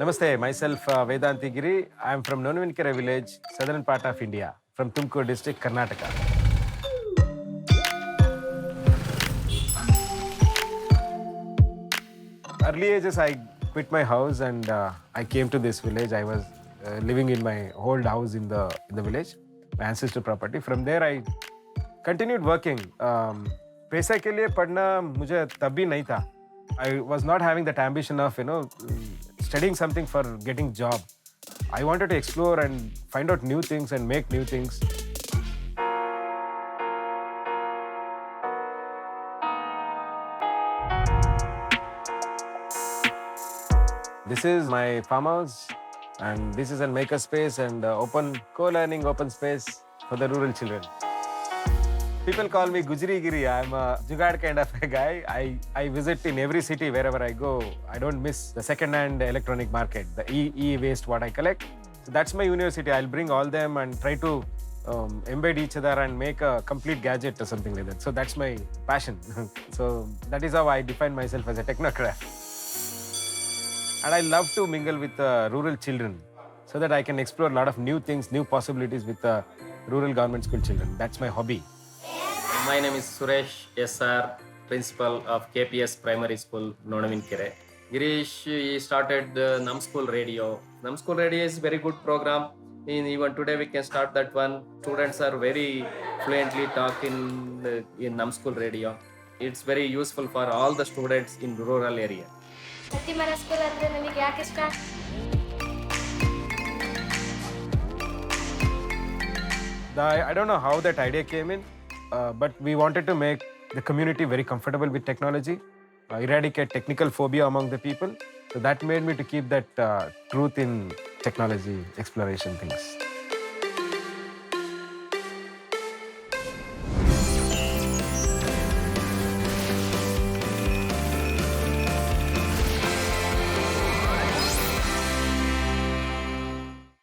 Namaste, myself Vendanthi Giri. I am from Inventor village, southern part of India, from Tumkur district, Karnataka. Early ages, I quit my house and I came to this village. I was living in my old house in the village, my ancestor property. From there, I continued working. पैसे के लिए पढ़ना मुझे तब भी नहीं था. I was not having that ambition of studying something for getting job. I wanted to explore and find out new things and make new things. This is my farmhouse, and this is a maker space and open co-learning open space for the rural children. People call me Giri. I'm a jugaad kind of a guy. I visit in every city wherever I go. I don't miss the second-hand electronic market, the e-waste what I collect. So that's my university. I'll bring all them and try to embed each other and make a complete gadget or something like that. So that's my passion. So that is how I define myself as a technocrat. And I love to mingle with rural children so that I can explore a lot of new things, new possibilities with rural government school children. That's my hobby. My name is Suresh SR, principal of KPS Primary School, Nonnavinkere. Girish, he started the Numschool Radio. Numschool Radio is very good program. Even today we can start that one. Students are very fluently talk in Numschool Radio. It's very useful for all the students in rural area. I don't know how that idea came in, but we wanted to make the community very comfortable with technology, eradicate technical phobia among the people. So that made me to keep that truth in technology exploration things.